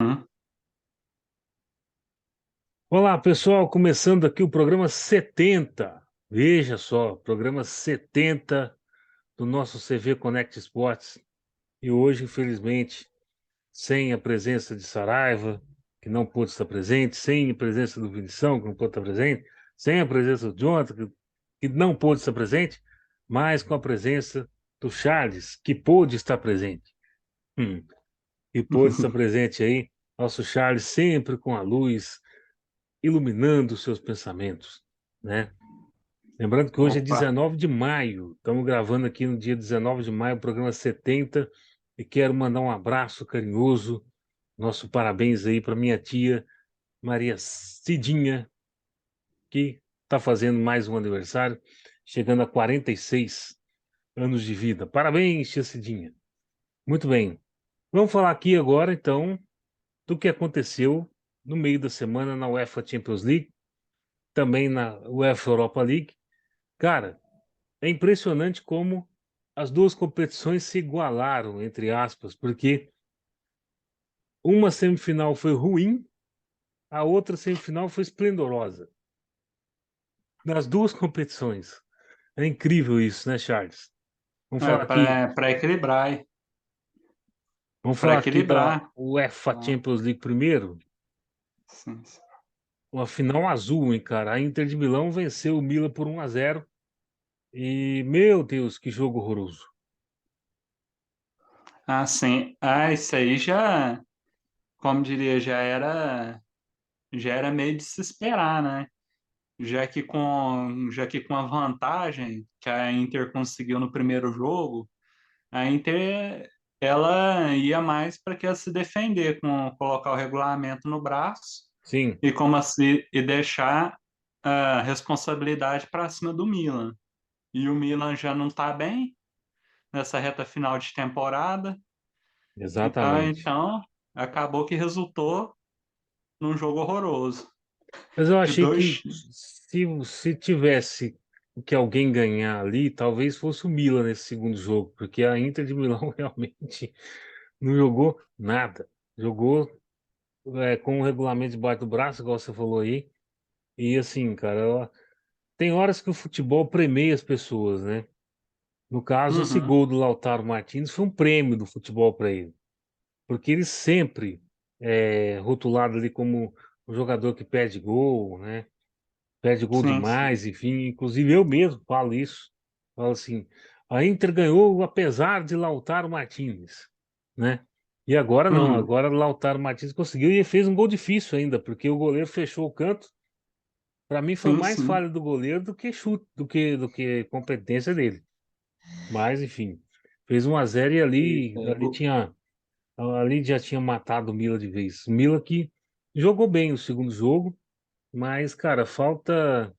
Hum. Olá, pessoal, começando aqui o programa 70. Veja só, programa 70 do nosso CV Connect Sports. E hoje, infelizmente, sem a presença de Saraiva, que não pôde estar presente, sem a presença do Vinição, que não pôde estar presente, sem a presença do Jonathan, que não pôde estar presente, mas com a presença do Charles, que pôde estar presente. Hum, e pôde estar presente aí, nosso Charles sempre com a luz iluminando os seus pensamentos, né? Lembrando que hoje é Opa, 19 de maio, estamos gravando aqui no dia 19 de maio, o programa 70, e quero mandar um abraço carinhoso, nosso parabéns aí para minha tia Maria Cidinha, que está fazendo mais um aniversário, chegando a 46 anos de vida. Parabéns, tia Cidinha. Muito bem. Vamos falar aqui agora, então, do que aconteceu no meio da semana na UEFA Champions League, também na UEFA Europa League. Cara, é impressionante como as duas competições se igualaram, entre aspas, porque uma semifinal foi ruim, a outra semifinal foi esplendorosa. Nas duas competições. É incrível isso, né, Charles? Vamos é falar aqui, para equilibrar, vamos para falar aqui da equilibrar. UEFA Ah, Champions League primeiro. sim, sim. Uma final azul, hein, cara? A Inter de Milão venceu o Milan por 1-0 e, meu Deus, que jogo horroroso. Sim. Isso aí já, como diria, já era meio de se esperar, né? Já que com a vantagem que a Inter conseguiu no primeiro jogo, a Inter ela ia mais para que ela se defender, com colocar o regulamento no braço Sim, e como assim e deixar a responsabilidade para cima do Milan. E o Milan já não está bem nessa reta final de temporada. exatamente. Então acabou que resultou num jogo horroroso. Mas eu De achei dois. que se tivesse que alguém ganhar ali, talvez fosse o Milan nesse segundo jogo, porque a Inter de Milão realmente não jogou nada. Jogou com o regulamento debaixo do braço, igual você falou aí. E assim, cara, tem horas que o futebol premia as pessoas, né? No caso, esse Uhum, gol do Lautaro Martins foi um prêmio do futebol para ele, porque ele sempre é rotulado ali como um jogador que perde gol, né? Perde gol sim, sim. demais, enfim. Inclusive eu mesmo falo isso. Falo assim, a Inter ganhou apesar de Lautaro Martínez, né? E agora não, Uhum, agora Lautaro Martínez conseguiu e fez um gol difícil ainda, porque o goleiro fechou o canto. Para mim foi sim, mais sim. falha do goleiro do que chute, do que competência dele. Mas enfim, fez 1-0 e ali, É, ali já tinha matado o Mila de vez. O Mila que jogou bem o segundo jogo, mas cara, falta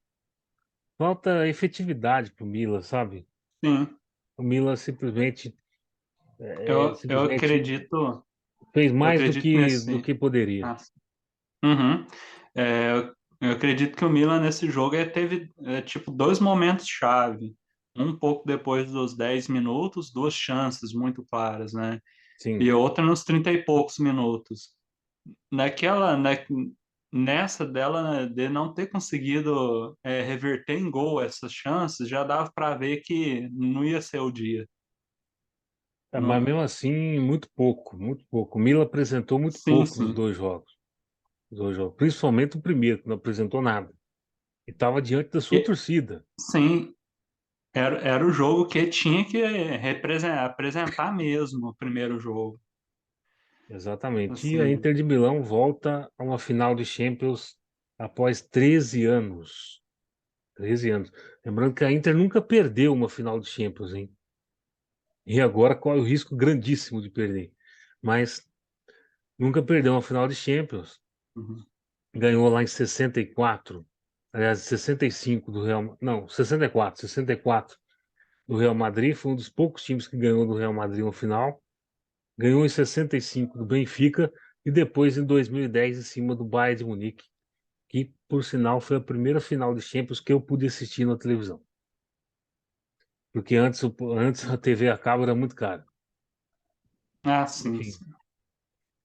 efetividade pro Milan, sabe? sim. O Milan simplesmente, Eu simplesmente acredito, fez eu mais do acredito que do nesse. que poderia. Ah, uhum. Eu acredito que o Milan nesse jogo teve tipo dois momentos chave. Um pouco depois dos 10 minutos, duas chances muito claras, né? Sim. E outra nos 30 e poucos minutos. Naquela, né, nessa dela, né, de não ter conseguido reverter em gol essas chances, já dava para ver que não ia ser o dia. Mas Não, mesmo assim, muito pouco, muito pouco. O Milan apresentou muito sim, pouco nos sim. dois jogos. Nos dois jogos. Principalmente o primeiro, que não apresentou nada. E estava diante da sua E, torcida. sim, era o jogo que tinha que apresentar mesmo, o primeiro jogo. Exatamente. E a Assim, Inter de Milão volta a uma final de Champions após 13 anos. 13 anos. Lembrando que a Inter nunca perdeu uma final de Champions, hein? E agora corre o risco grandíssimo de perder. Mas nunca perdeu uma final de Champions. uhum. Ganhou lá em 64, aliás, 65 do Real, não, 64 do Real Madrid, foi um dos poucos times que ganhou do Real Madrid uma final. Ganhou em 65 do Benfica e depois em 2010 em cima do Bayern de Munique, que por sinal foi a primeira final de Champions que eu pude assistir na televisão. Porque antes a TV a cabo era muito cara. Sim, Enfim, sim.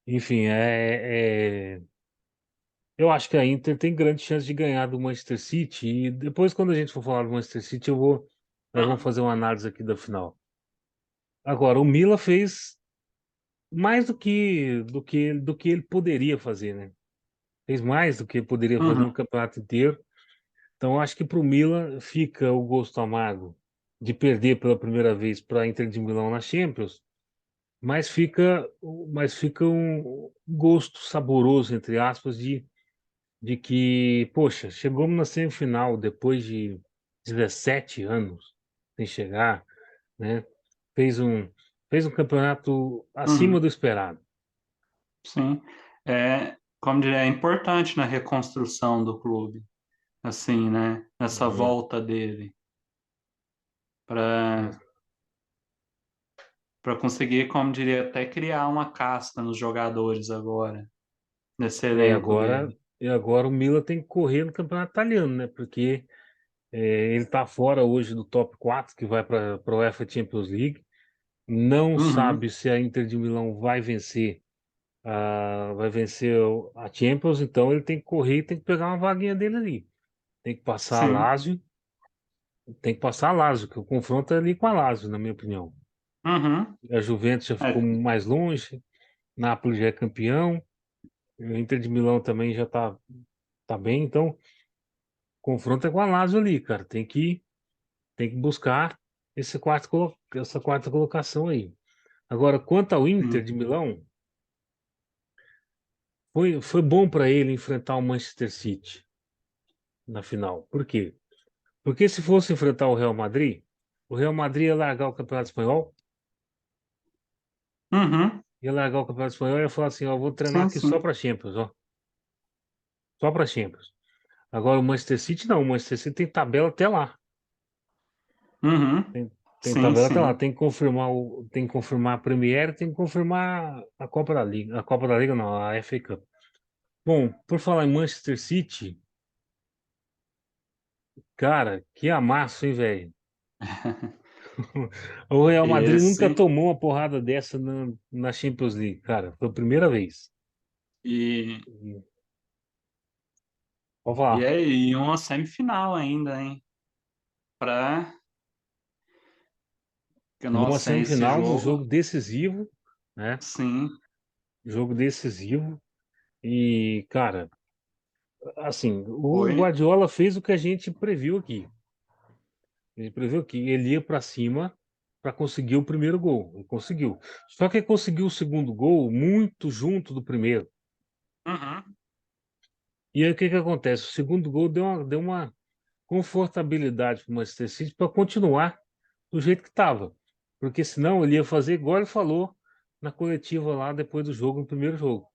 Enfim, eu acho que a Inter tem grande chance de ganhar do Manchester City. E depois, quando a gente for falar do Manchester City, nós vamos Uhum. fazer uma análise aqui da final. Agora, o Milan fez mais do que ele poderia fazer, né? Fez mais do que ele poderia fazer no Uhum. campeonato inteiro. Então, eu acho que para o Milan fica o gosto amargo de perder pela primeira vez para a Inter de Milão na Champions, mas fica um gosto saboroso, entre aspas, de que, poxa, chegamos na semifinal depois de 17 anos sem chegar, né? Fez um, fez um campeonato acima Uhum. do esperado. Sim. Como diria, é importante na reconstrução do clube, assim, né? Essa Uhum. volta dele É, para conseguir, como diria, até criar uma casca nos jogadores agora, nesse elenco agora, dele. e agora o Milan tem que correr no campeonato italiano, né? Porque ele está fora hoje do top 4 que vai para a UEFA Champions League. Não Uhum. sabe se a Inter de Milão vai vencer a Champions, então ele tem que correr e tem que pegar uma vaguinha dele ali. Tem que passar a Sim. Lazio, tem que passar a Lazio, que o confronto é ali com a Lazio, na minha opinião. Uhum. A Juventus já ficou É, mais longe, Napoli já é campeão, o Inter de Milão também já tá bem, então o confronto é com a Lazio ali, cara. Tem que buscar essa quarta colocação aí. Agora, quanto ao Inter sim. de Milão, foi bom para ele enfrentar o Manchester City na final. Por quê? Porque se fosse enfrentar o Real Madrid ia largar o Campeonato Espanhol, Uhum. ia falar assim, ó, vou treinar Sim, aqui só sim. para Champions, ó, só para Champions. Agora o Manchester City não, o Manchester City tem tabela até lá. Uhum. Tem Sim, tabela até lá, sim. tem que confirmar a Premier, tem que confirmar a Copa da Liga, a Copa da Liga não, a FA Cup. Bom, por falar em Manchester City, cara, que amasso, hein, velho? O Real Madrid nunca Esse. tomou uma porrada dessa na Champions League, cara. Foi a primeira vez. E, Pode e falar. aí, uma semifinal ainda, hein? Pra. Que, Numa nossa, esse semifinal, no jogo. jogo decisivo, né? Sim. Jogo decisivo. E, cara, assim, o Foi. Guardiola fez o que a gente previu aqui. Ele previu que ele ia para cima para conseguir o primeiro gol. Ele conseguiu. Só que ele conseguiu o segundo gol muito junto do primeiro. Uhum. E aí o que que acontece? O segundo gol deu uma confortabilidade para o Manchester City para continuar do jeito que estava. Porque senão ele ia fazer igual ele falou na coletiva lá depois do jogo, no primeiro jogo.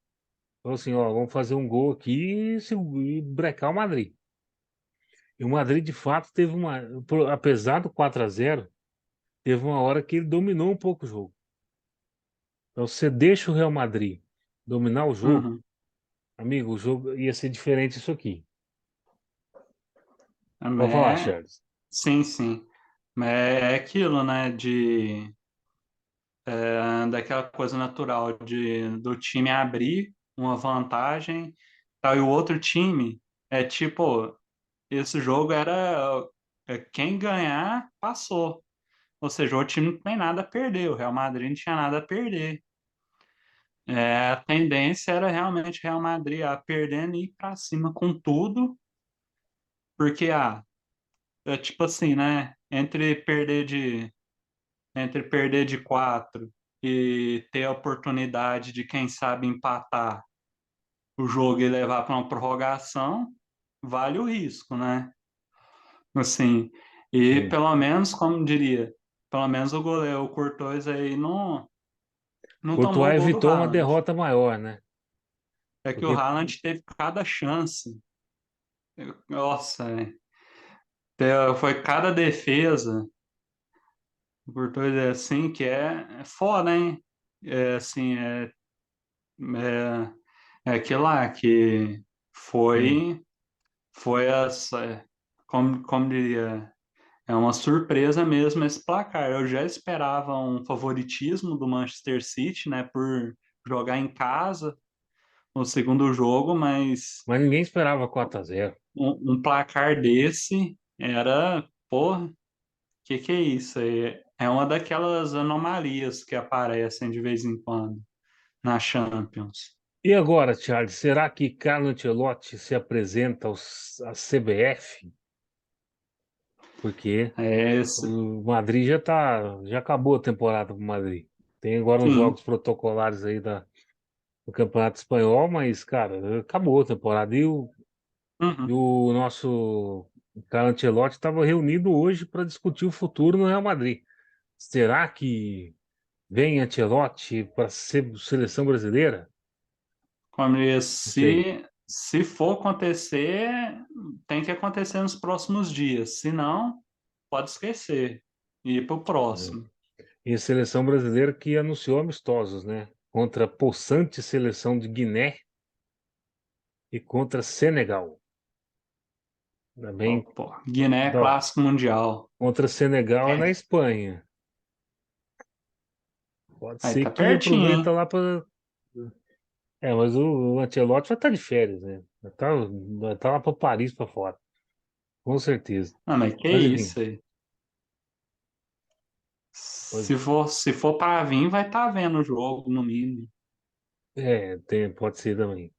Falou assim, ó, vamos fazer um gol aqui e brecar o Madrid. E o Madrid, de fato, apesar do 4-0, teve uma hora que ele dominou um pouco o jogo. Então, você deixa o Real Madrid dominar o jogo, Uhum. amigo, o jogo ia ser diferente isso aqui. Pode falar, É, Charles. sim, sim. Mas é aquilo, né? Daquela coisa natural do time abrir uma vantagem, tal, e o outro time é tipo, esse jogo era quem ganhar passou. Ou seja, o time não tem nada a perder, o Real Madrid não tinha nada a perder. A tendência era realmente o Real Madrid perdendo e ir para cima com tudo, porque é tipo assim, né? Entre perder de 4 e ter a oportunidade de, quem sabe, empatar o jogo e levar para uma prorrogação, vale o risco, né? Assim, e Sim. pelo menos, como diria, pelo menos o goleiro, o Courtois aí não tomou o Courtois gol do evitou uma Haaland. derrota maior, né? É que o Porque Haaland teve cada chance. Nossa, foi cada defesa. O Courtois é assim que é foda, hein? É assim, é aquilo lá que hum, foi, foi essa, como diria, é uma surpresa mesmo esse placar. Eu já esperava um favoritismo do Manchester City, né, por jogar em casa o segundo jogo, mas Mas ninguém esperava 4-0. um placar desse era, porra, que é isso? É uma daquelas anomalias que aparecem de vez em quando na Champions. E agora, Charles, será que Carlo Ancelotti se apresenta à CBF? Porque É, o Madrid já acabou a temporada para o Madrid. Tem agora uns sim. jogos protocolares aí do Campeonato Espanhol, mas, cara, acabou a temporada. E Uhum. o nosso Carlo Ancelotti estava reunido hoje para discutir o futuro no Real Madrid. Será que vem Ancelotti para ser seleção brasileira? Como eu disse, Não sei. se for acontecer, tem que acontecer nos próximos dias. Se não, pode esquecer e ir para o Né? próximo. E a seleção brasileira que anunciou amistosos, né? Contra a possante seleção de Guiné e contra Senegal. Também Pô, Guiné é dó. clássico mundial. Contra Senegal é na É, Espanha. Pode aí ser tá que pertinho, aproveita hein? lá para. É, mas o Ancelotti vai estar de férias, né? Vai estar lá para Paris para fora, com certeza. Ah, mas que Mas enfim, isso aí? pois- Se for para vir, vai estar vendo o jogo, no mínimo. pode ser também.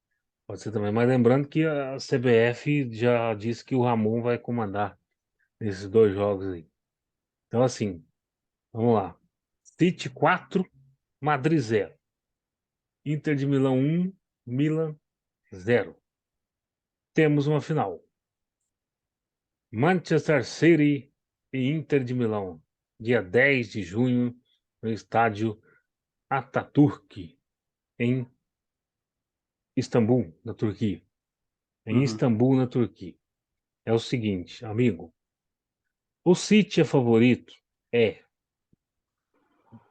Pode ser também. Mas lembrando que a CBF já disse que o Ramon vai comandar esses dois jogos aí. Então, assim, vamos lá. City 4, Madrid 0. Inter de Milão 1, Milan 0. Temos uma final. Manchester City e Inter de Milão, dia 10 de junho, no estádio Atatürk, em Istambul, na Turquia. Em Uhum, Istambul, na Turquia. É o seguinte, amigo. O City é favorito? É.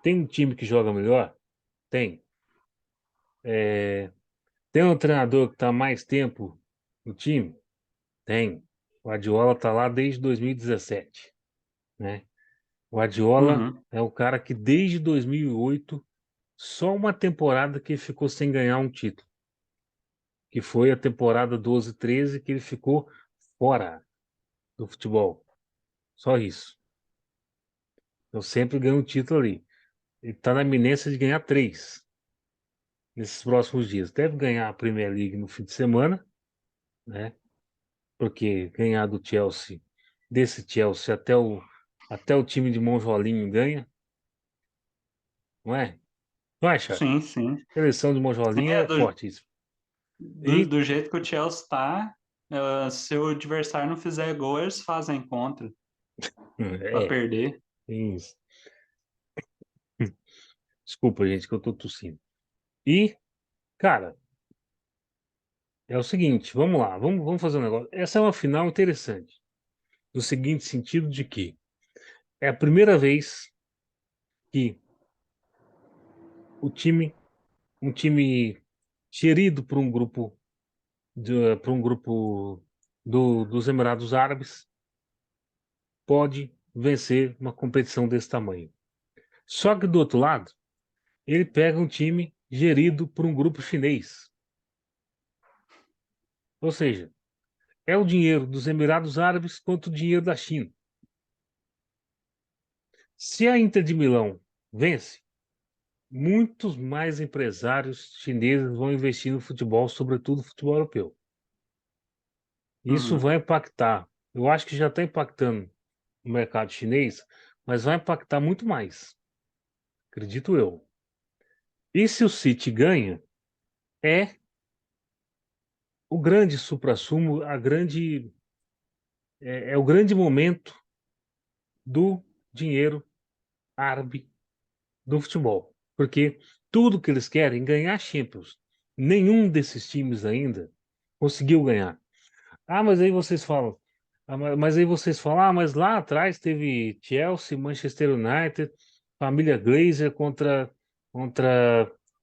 Tem um time que joga melhor? Tem. É, tem um treinador que está mais tempo no time? Tem. O Guardiola está lá desde 2017, né? O Guardiola uhum. é o cara que desde 2008, só uma temporada que ele ficou sem ganhar um título, que foi a temporada 12-13 que ele ficou fora do futebol. Só isso. Eu sempre ganho um título ali. Ele está na iminência de ganhar três nesses próximos dias. Deve ganhar a Premier League no fim de semana, né? Porque ganhar do Chelsea, desse Chelsea até o time de Monjolinho ganha, não é? Não é, Charles? Sim, sim. Seleção de Monjolinho É, é fortíssima. do, E do jeito que o Chelsea está, se o adversário não fizer gol, eles fazem contra para é, perder. tem isso. Desculpa, gente, que eu tô tossindo. E, cara, é o seguinte, vamos lá, vamos fazer um negócio. Essa é uma final interessante, no seguinte sentido de que é a primeira vez que o time, um time gerido por um grupo dos Emirados Árabes, pode vencer uma competição desse tamanho. Só que do outro lado, ele pega um time gerido por um grupo chinês. Ou seja, é o dinheiro dos Emirados Árabes contra o dinheiro da China. Se a Inter de Milão vence, muitos mais empresários chineses vão investir no futebol, sobretudo no futebol europeu. Isso Uhum. vai impactar, eu acho que já está impactando o mercado chinês, mas vai impactar muito mais, acredito eu. E se o City ganha, é o grande suprassumo, é o grande momento do dinheiro árabe do futebol. Porque tudo que eles querem é ganhar Champions. Nenhum desses times ainda conseguiu ganhar. Ah, mas aí vocês falam. Mas aí vocês falam, mas lá atrás teve Chelsea, Manchester United, família Glazer contra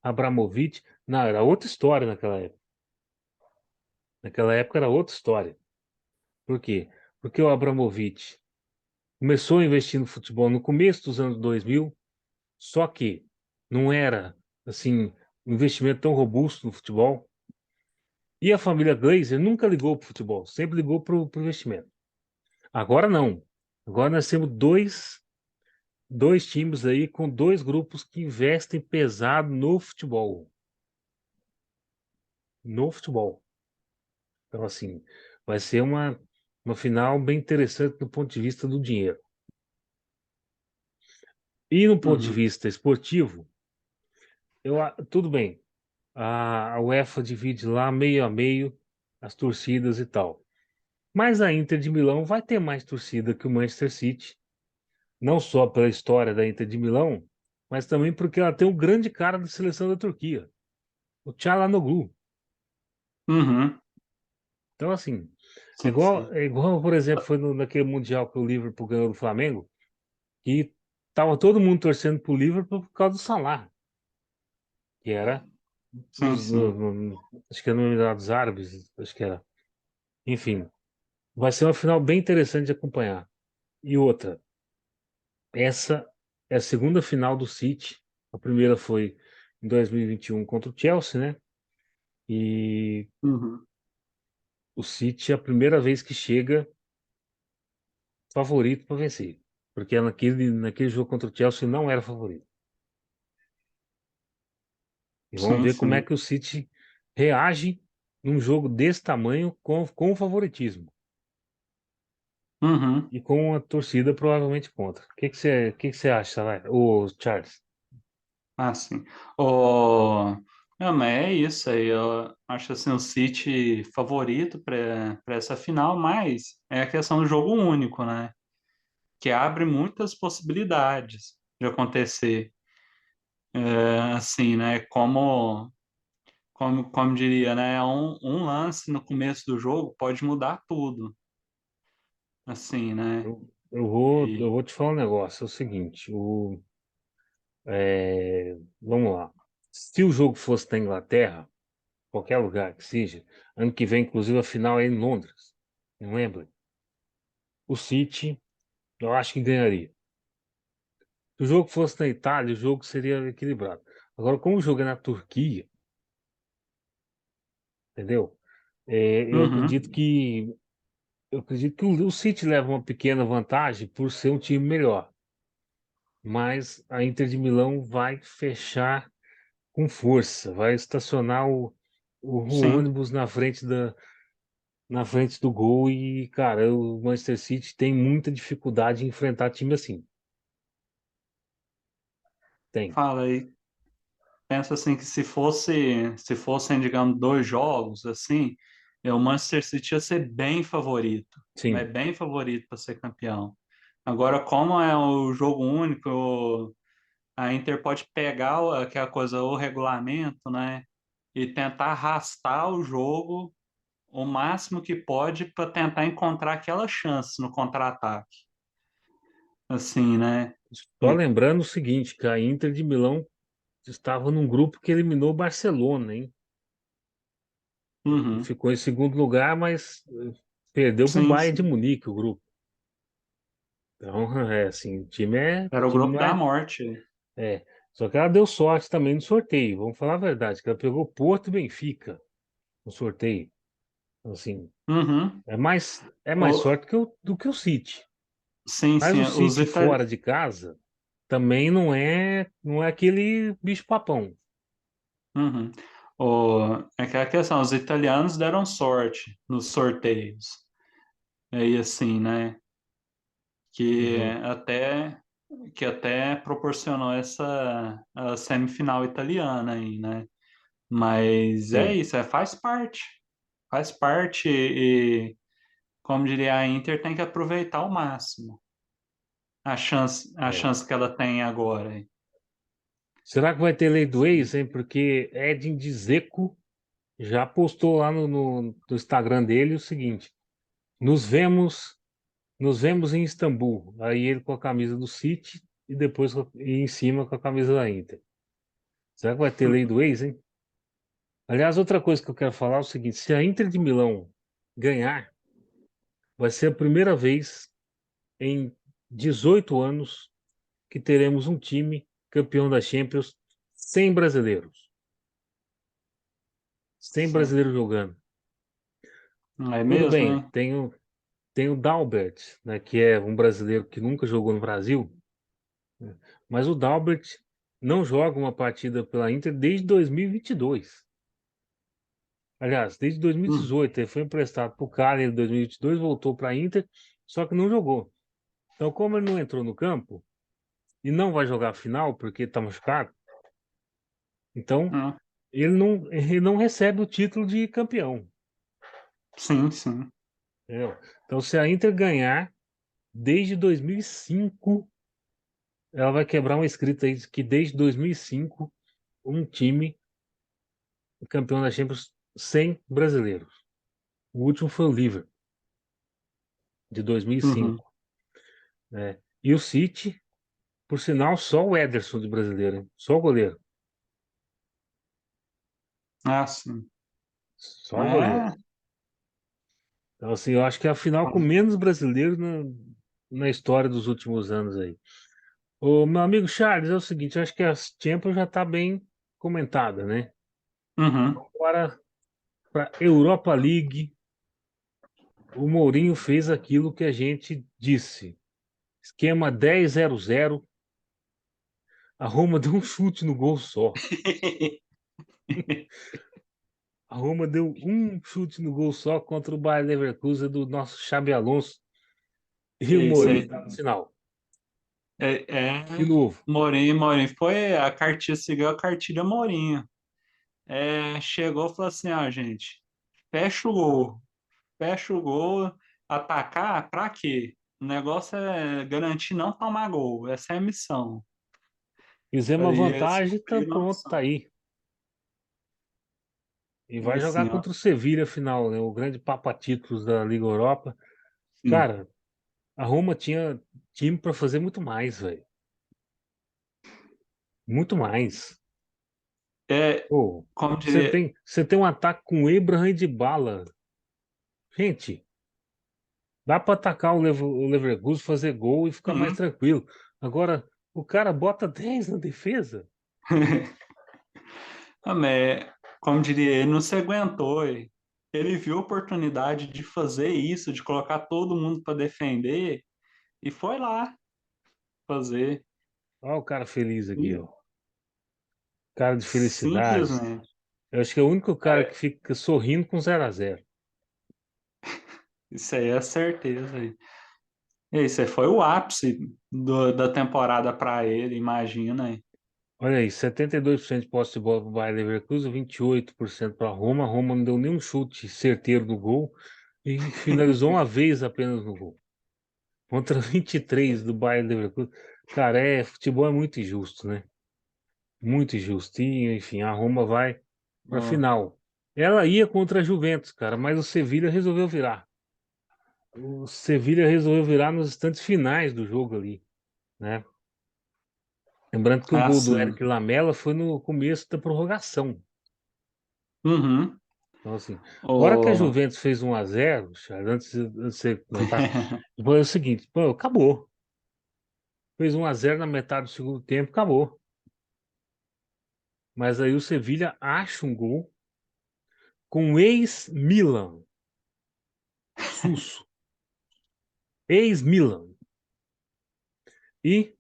Abramovich. Não, era outra história naquela época. Naquela época era outra história. Por quê? Porque o Abramovich começou a investir no futebol no começo dos anos 2000, só que não era assim um investimento tão robusto no futebol. E a família Glazer nunca ligou para o futebol, sempre ligou para o investimento. Agora não. Agora nós temos dois times aí com dois grupos que investem pesado no futebol. No futebol. Então, assim, vai ser uma final bem interessante do ponto de vista do dinheiro. E no ponto de Uhum. vista esportivo, tudo bem. A UEFA divide lá meio a meio as torcidas e tal. Mas a Inter de Milão vai ter mais torcida que o Manchester City, não só pela história da Inter de Milão, mas também porque ela tem um grande cara da seleção da Turquia, o Çalhanoğlu. Uhum. Então, assim, Sim, sim. por exemplo, foi naquele Mundial que o Liverpool ganhou do Flamengo, que tava todo mundo torcendo pro Liverpool por causa do Salah, que era Sim, sim. acho que era no Emirados Árabes, acho que era. Enfim, vai ser uma final bem interessante de acompanhar. E outra, essa é a segunda final do City. A primeira foi em 2021 contra o Chelsea, né? E Uhum. o City é a primeira vez que chega favorito para vencer. Porque naquele jogo contra o Chelsea não era favorito. E vamos Sim, ver como é sim. que o City reage num jogo desse tamanho com o favoritismo. Uhum. E com a torcida provavelmente contra. O que que você acha, Salah? Ô, Charles? Ah, sim. O... Não, mas é isso aí. Eu acho assim, o City favorito para essa final, mas é a questão do jogo único, né? Que abre muitas possibilidades de acontecer. É, assim, né? Como diria, né? Um lance no começo do jogo pode mudar tudo. Assim, né? Eu E, vou te falar um negócio, é o seguinte, vamos lá. Se o jogo fosse na Inglaterra, qualquer lugar que seja, ano que vem, inclusive, a final é em Londres, em Wembley, o City, eu acho que ganharia. Se o jogo fosse na Itália, o jogo seria equilibrado. Agora, como o jogo é na Turquia, entendeu? É, uhum, eu acredito que o City leva uma pequena vantagem por ser um time melhor, mas a Inter de Milão vai fechar com força, vai estacionar o sim. ônibus na frente do gol e, cara, o Manchester City tem muita dificuldade em enfrentar time assim. Tem. Fala aí. Penso assim que se fossem, digamos, dois jogos assim, o Manchester City ia ser bem favorito, mas Sim. bem favorito para ser campeão. Agora, como é o jogo único, a Inter pode pegar aquela coisa, o regulamento, né, e tentar arrastar o jogo o máximo que pode para tentar encontrar aquela chance no contra-ataque. Assim, né? Só lembrando o seguinte, que a Inter de Milão estava num grupo que eliminou o Barcelona, hein? Uhum. Ficou em segundo lugar, mas perdeu para o Sim, Bayern de sim. Munique, o grupo. Então, é assim, o Era o time grupo não da é, morte. é. Só que ela deu sorte também no sorteio, vamos falar a verdade, que ela pegou Porto e Benfica no sorteio. Então, assim, Uhum. é mais O, sorte do que o City. sim, Mas sim. o City fora de casa também não é aquele bicho-papão. Uhum. É que a questão, os italianos deram sorte nos sorteios. Aí assim, né? Que Uhum. até, que até proporcionou essa a semifinal italiana aí, né? Mas é Sim, isso, faz parte. Faz parte e, como diria a Inter, tem que aproveitar ao máximo a é. chance que ela tem agora. Será que vai ter lei do ex, hein? Porque Edin Dzeko já postou lá no Instagram dele o seguinte: nos vemos, nos vemos em Istambul. Aí ele com a camisa do City e depois e em cima com a camisa da Inter. Será que vai ter lei do ex, hein? Aliás, outra coisa que eu quero falar é o seguinte: se a Inter de Milão ganhar, vai ser a primeira vez em 18 anos que teremos um time campeão da Champions sem brasileiros. sem brasileiro jogando. É Tudo mesmo, bem, hein? tem o Dalbert, né, que é um brasileiro que nunca jogou no Brasil, né, mas o Dalbert não joga uma partida pela Inter desde 2022. Aliás, desde Hum, 2018. Ele foi emprestado para o Cagliari em 2022, voltou para a Inter, só que não jogou. Então, como ele não entrou no campo e não vai jogar a final porque está machucado, então hum. ele não recebe o título de campeão. Sim, sim. Entendeu? Então, se a Inter ganhar desde 2005, ela vai quebrar uma escrita aí que desde 2005 um time campeão da Champions sem brasileiros. O último foi o Liverpool, de Uhum. 2005, né? E o City, por sinal, só o Ederson de brasileiro, hein? Só o goleiro. Ah, sim. Só o goleiro. É. Então, assim, eu acho que é a final com menos brasileiros na história dos últimos anos aí. Ô, meu amigo Charles, é o seguinte, eu acho que a Champions já está bem comentada, né? Uhum. Agora, para Europa League, o Mourinho fez aquilo que a gente disse. Esquema 10-0-0. A Roma deu um chute no gol só. A Roma deu um chute no gol só contra o Bayer Leverkusen do nosso Xabi Alonso. E o Isso Mourinho aí. está no final. De É, novo. Mourinho foi a cartilha, seguiu a cartilha Mourinho. Chegou e falou assim, ó, gente, fecha o gol, fecha o gol, atacar, pra quê? O negócio é garantir não tomar gol, essa é a missão. Fizemos uma Aí eles vantagem, tá cumpriram a pronto, tá missão. aí. E E vai jogar assim, ó, contra o Sevilla final, né? O grande papa-títulos da Liga Europa. sim. Cara, a Roma tinha time para fazer muito mais, velho. Muito mais. É, Pô, como você diria, tem, você tem um ataque com Abraham e Dybala. Gente, dá para atacar o Leverkusen, fazer gol e ficar mais sim. tranquilo. Agora, o cara bota 10 na defesa. Ah, mas, como diria, ele não se aguentou. Ele viu a oportunidade de fazer isso, de colocar todo mundo para defender, e foi lá fazer. Olha o cara feliz aqui, E ó. Cara de felicidade. simplesmente. Eu acho que é o único cara que É, fica sorrindo com 0-0. isso aí é certeza. Isso aí foi o ápice da temporada para ele, imagina. Aí. Olha aí, 72% de posse de bola para o Bayer Leverkusen, 28% para a Roma. A Roma não deu nenhum chute certeiro no gol e finalizou uma vez apenas no gol. Contra 23 do Bayer Leverkusen. Cara, futebol é muito injusto, né? Muito injusto. E, enfim, a Roma vai para a Ó, final. Ela ia contra a Juventus, cara, mas o Sevilha resolveu virar. O Sevilha resolveu virar nos instantes finais do jogo ali, né? Lembrando que o gol do assim. Eric Lamela foi no começo da prorrogação. Uhum. Então, assim, a hora que a Ó, Juventus fez 1-0, Charles, antes de você comentar, foi o seguinte, pô, acabou. Fez 1-0 na metade do segundo tempo, acabou. Mas aí o Sevilha acha um gol com o ex-Milan, Susso, ex-Milan, e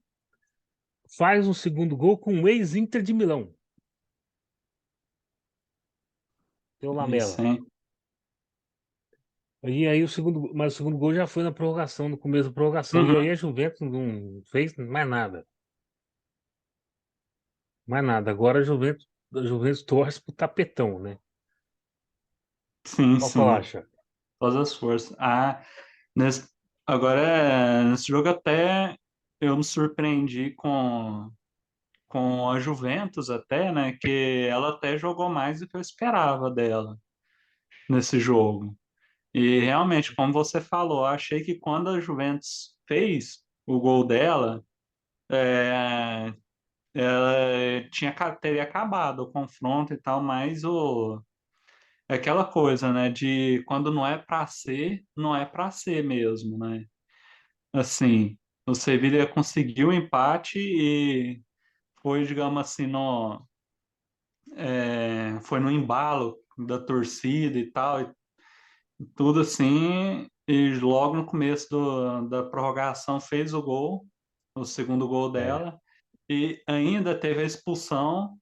faz um segundo gol com o ex-Inter de Milão, que é o isso, Lamela. hein? E aí mas o segundo gol já foi na prorrogação, no começo da prorrogação. E aí Uhum. a Juventus não fez mais nada. Mais nada. Agora a Juventus torce pro tapetão, né? Sim, Pode falar, sim. Charles. Todas as forças. Nesse, agora, nesse jogo até eu me surpreendi com a Juventus até, né? Que ela até jogou mais do que eu esperava dela nesse jogo. E realmente, como você falou, achei que quando a Juventus fez o gol dela, ela teria acabado o confronto e tal, mas é aquela coisa, né? De quando não é para ser, não é para ser mesmo, né? Assim, o Sevilla conseguiu o empate e foi, digamos assim, foi no embalo da torcida e tal, e tudo assim, e logo no começo da prorrogação fez o segundo gol É. dela, e ainda teve a Expulsão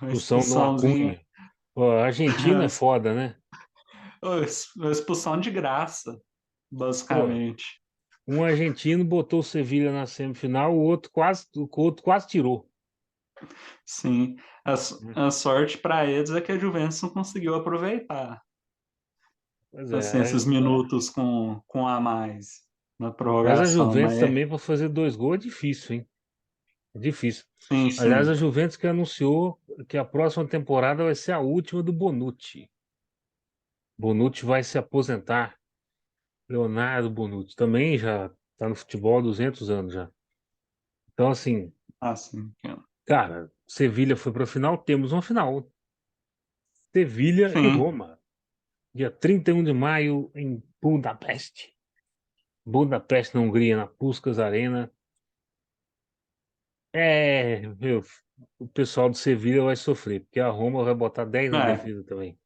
do expulsãozinha, Acunha. Pô, a Argentina é foda, né? a expulsão de graça, Pô, basicamente. um argentino botou o Sevilha na semifinal, o outro quase tirou. Sim, Né? a sorte para eles é que a Juventus não conseguiu aproveitar Pois assim, é. esses minutos com a mais na Mas a prorrogação, Juventus mas também para fazer 2 gols é difícil, hein? É difícil. sim, Aliás, a sim. Juventus que anunciou que a próxima temporada vai ser a última do Bonucci. Bonucci vai se aposentar. Leonardo Bonucci também já está no futebol há 200 anos já. Então, assim, Assim, cara, Sevilha foi para a final, temos uma final. Sevilha e sim, Roma, dia 31 de maio em Budapeste. Budapeste, na Hungria, na Puskás Arena. Meu, o pessoal do Sevilha vai sofrer, porque a Roma vai botar 10 na é, defesa também.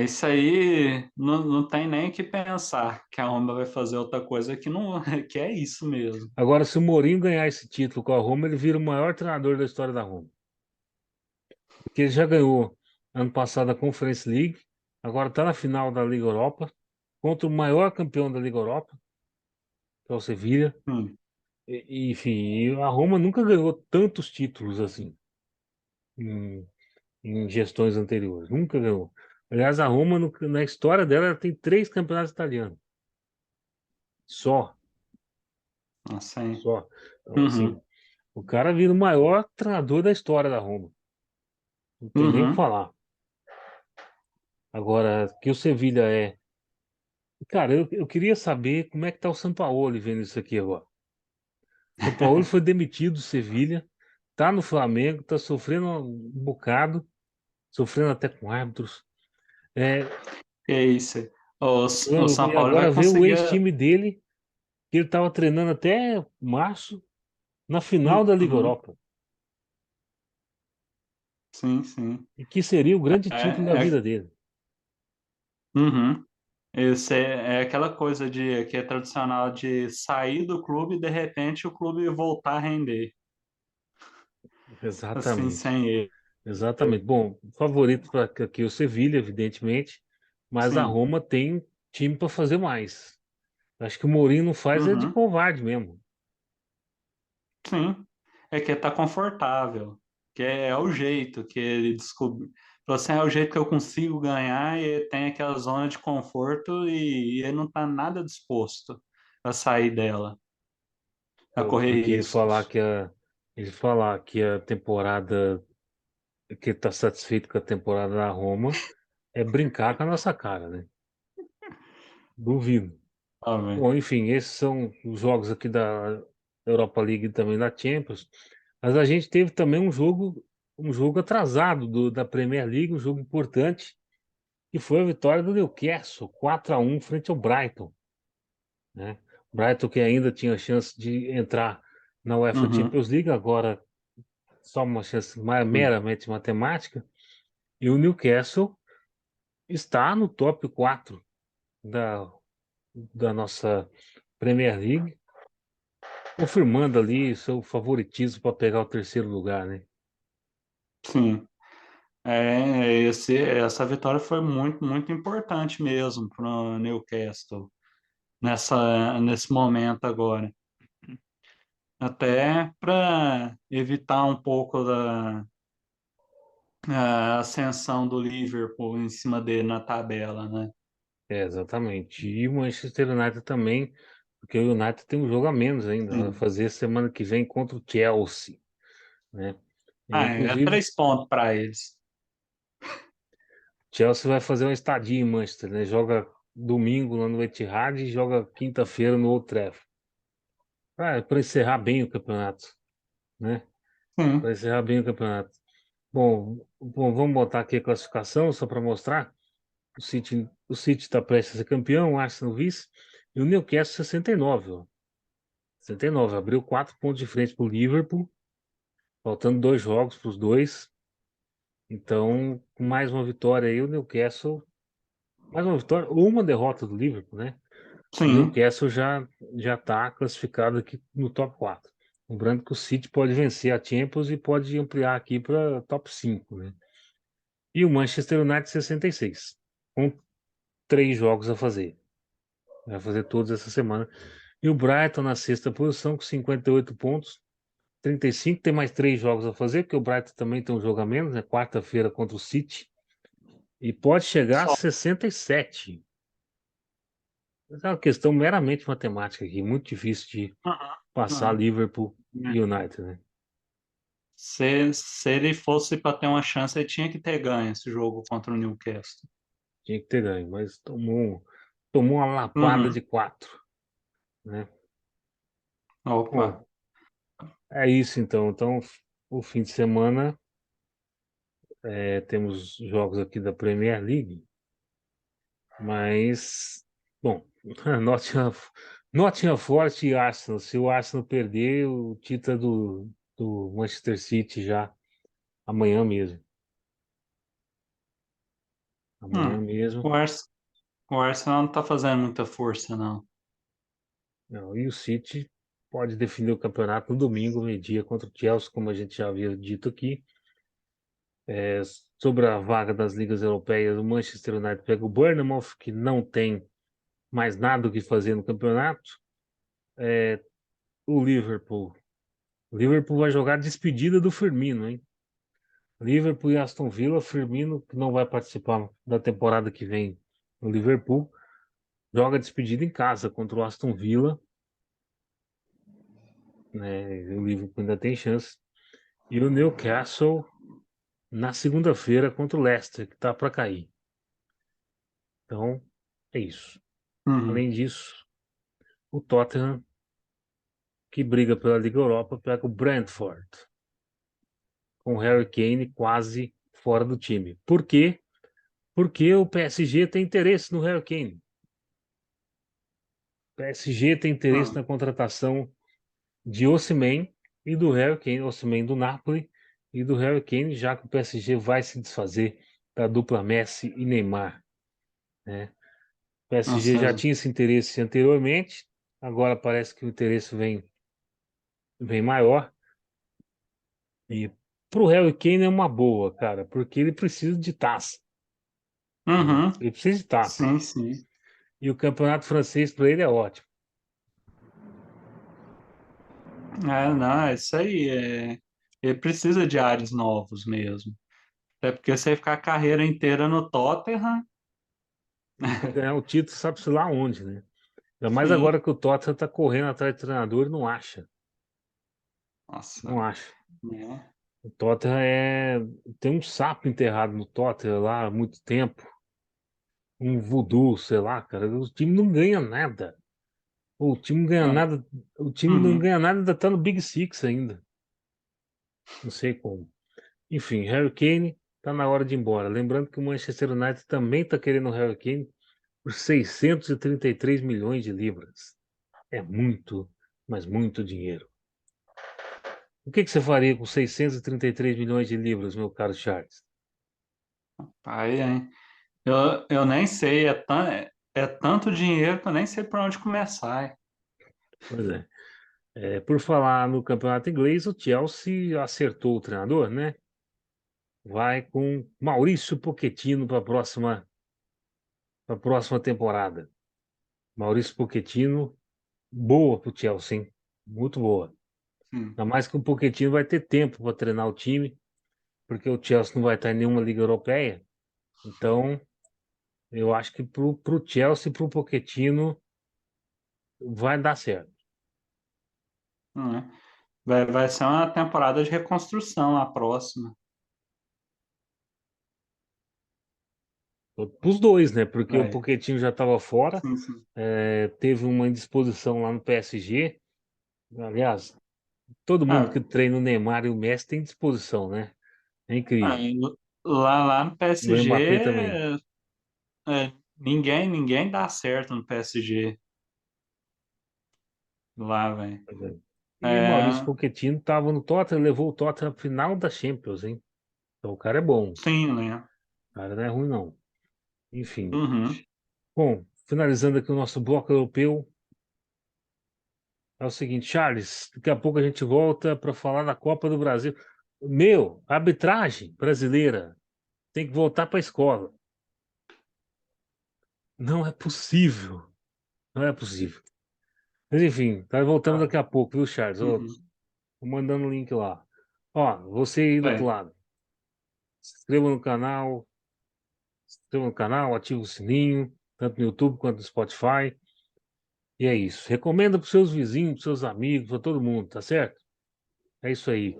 isso aí não tem nem o que pensar que a Roma vai fazer outra coisa que não, que é isso mesmo. Agora, se o Mourinho ganhar esse título com a Roma, ele vira o maior treinador da história da Roma. Porque ele já ganhou ano passado a Conference League, agora está na final da Liga Europa, contra o maior campeão da Liga Europa, que é o Sevilha. Sim, Enfim, a Roma nunca ganhou tantos títulos assim em, em gestões anteriores. Nunca ganhou. Aliás, a Roma, na história dela, ela tem 3 campeonatos italianos. Só, assim. só. Então, assim, Uhum, o cara vira o maior treinador da história da Roma. Não tem nem o que uhum. falar. Agora, que o Sevilha é. Cara, eu queria saber como é que tá o Sampaoli vendo isso aqui agora. O Sampaoli foi demitido do Sevilha, tá no Flamengo, tá sofrendo um bocado, sofrendo até com árbitros. É, Que é isso. O e São Paulo agora vai vê o conseguir. ex-time dele, que ele estava treinando até março, na final da Liga Uhum, Europa. sim, sim. E que seria o grande título da É, vida dele. uhum. Esse é aquela coisa que é tradicional de sair do clube e de repente o clube voltar a render, assim, Exatamente. sem ele. Exatamente. Bom, favorito para aqui o Sevilha, evidentemente, mas a Sim, Roma tem time para fazer mais. Acho que o Mourinho não faz é de uhum, covarde mesmo. sim. É que tá confortável, que é o jeito que ele descobriu. Falou assim, é o jeito que eu consigo ganhar e tem aquela zona de conforto e ele não tá nada disposto a sair dela, a correr Porque riscos. ele falar que a temporada, que está satisfeito com a temporada da Roma, é brincar com a nossa cara, né? Duvido. Tá vendo? Bom, enfim, esses são os jogos aqui da Europa League e também da Champions. Mas a gente teve também um jogo atrasado da Premier League, um jogo importante, que foi a vitória do Newcastle, 4-1 frente ao Brighton, né? Brighton que ainda tinha chance de entrar na UEFA Uhum, Champions League, agora só uma chance sim, meramente matemática, e o Newcastle está no top 4 da nossa Premier League, confirmando ali seu favoritismo para pegar o terceiro lugar, né? sim. Essa vitória foi muito, muito importante mesmo para o Newcastle nesse momento agora. Até para evitar um pouco da ascensão do Liverpool em cima dele na tabela, né? Exatamente. E o Manchester United também, porque o United tem um jogo a menos ainda, vai Sim. fazer semana que vem contra o Chelsea, né? E, É inclusive, 3 pontos para eles. Chelsea vai fazer uma estadia em Manchester, né? Joga domingo lá no Etihad e joga quinta-feira no Old Trafford. Para encerrar bem o campeonato, né? Sim. Para encerrar bem o campeonato. Bom, vamos botar aqui a classificação só para mostrar. O City está prestes a ser campeão, o Arsenal vice, e o Newcastle 69, ó. 69, abriu 4 pontos de frente para o Liverpool, faltando 2 jogos para os dois. Então, com mais uma vitória aí, o Newcastle, mais uma vitória ou uma derrota do Liverpool, né? O Sim, Newcastle já está classificado aqui no top 4. Lembrando que o City pode vencer a Champions e pode ampliar aqui para top 5, né? E o Manchester United 66, com 3 jogos a fazer. Vai fazer todos essa semana. E o Brighton na sexta posição com 58 pontos. 35, tem mais 3 jogos a fazer, porque o Brighton também tem um jogo a menos, né? Quarta-feira contra o City. E pode chegar a só. 67. Mas é uma questão meramente matemática aqui, muito difícil de Uhum, passar uhum. Liverpool É. e United, né? Se ele fosse para ter uma chance, ele tinha que ter ganho esse jogo contra o Newcastle. Tinha que ter ganho, mas tomou uma lapada de Uhum. 4, né? Opa. Bom, é isso então. Então, o fim de semana temos jogos aqui da Premier League, mas, bom, Nottingham, Nottingham Forest e Arsenal. Se o Arsenal perder, o título é do Manchester City já amanhã mesmo. Amanhã Hum. mesmo. O Ars- o Arsenal não tá fazendo muita força, não. Não, e o City pode definir o campeonato no domingo, meio-dia, contra o Chelsea, como a gente já havia dito aqui. É, sobre a vaga das ligas europeias, o Manchester United pega o Bournemouth, que não tem mais nada o que fazer no campeonato. O Liverpool. O Liverpool vai jogar a despedida do Firmino, hein? Liverpool e Aston Villa. Firmino, que não vai participar da temporada que vem no Liverpool, joga a despedida em casa contra o Aston Villa, né? O Liverpool ainda tem chance. E o Newcastle na segunda-feira contra o Leicester, que tá para cair. Então, é isso. Uhum. Além disso, o Tottenham, que briga pela Liga Europa, pega o Brentford, com o Harry Kane quase fora do time. Por quê? Porque o PSG tem interesse no Harry Kane. O PSG tem interesse Uhum. na contratação de Osimhen e do Harry Kane, Osimhen do Napoli e do Harry Kane, já que o PSG vai se desfazer da dupla Messi e Neymar, né? O PSG Nossa, já tinha esse interesse anteriormente, agora parece que o interesse vem maior. E pro Harry Kane é uma boa, cara, porque ele precisa de taça, né? uhum. Ele precisa de taça. Sim, sim. E o campeonato francês para ele é ótimo. É, não, é isso aí. Ele precisa de ares novos mesmo. Até porque você ficar a carreira inteira no Tottenham, Ele quer ganhar o título, sabe-se lá onde, né? Ainda mais sim. agora que o Tottenham tá correndo atrás do treinador e não acha. Não Nossa, acha. né? O Tottenham tem um sapo enterrado no Tottenham lá há muito tempo. Um voodoo, sei lá, cara. O time não ganha nada. O time não ganha Ah, nada. O time não uhum. ganha nada, ainda tá no Big Six ainda. Não sei como. Enfim, Harry Kane tá na hora de ir embora. Lembrando que o Manchester United também tá querendo o Harry Kane por 633 milhões de libras. É muito, mas muito dinheiro. O que você faria com 633 milhões de libras, meu caro Charles? Aí, hein? Eu nem sei, é tanto dinheiro que eu nem sei por onde começar. Hein? Pois é. Por falar no campeonato inglês, o Chelsea acertou o treinador, né? Vai com Maurício Pochettino para a próxima temporada. Maurício Pochettino, boa para o Chelsea, hein? Muito boa. Sim. Ainda mais que o Pochettino vai ter tempo para treinar o time, porque o Chelsea não vai estar em nenhuma liga europeia. Então, eu acho que pro Chelsea e pro Pochettino vai dar certo. Né? Vai ser uma temporada de reconstrução a próxima. Para os dois, né? Porque o Vai. Pochettino já estava fora, Sim, sim. teve uma indisposição lá no PSG. Aliás, todo mundo que Ah, treina o Neymar e o Messi tem disposição, né? É ah, incrível. lá no E o PSG, Mbappé também. ninguém dá certo no PSG. Lá, velho. Pois é. E o Maurício É, Pochettino estava no Tottenham, levou o Tottenham à final da Champions, hein? Então o cara é bom. O Sim, né? cara não é ruim, não. Enfim. Uhum. Bom, finalizando aqui o nosso bloco europeu, é o seguinte, Charles, daqui a pouco a gente volta para falar da Copa do Brasil. Meu, a arbitragem brasileira tem que voltar para a escola. Não é possível. Não é possível. Mas enfim, tá voltando Tá. daqui a pouco, viu, Charles? Ó, Uhum. tô mandando o link lá. Ó, você aí do outro Bem, lado, se inscreva no canal, ativa o sininho, tanto no YouTube quanto no Spotify. E é isso. Recomenda para seus vizinhos, para seus amigos, para todo mundo, tá certo? É isso aí.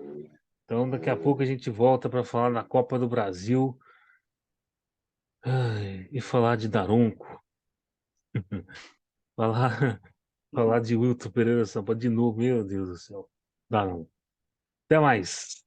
Então, daqui a pouco a gente volta para falar da Copa do Brasil. Ai, e falar de Daronco. Falar, falar de Wilton Pereira Sampaio de novo. Meu Deus do céu. Dá não. Até mais.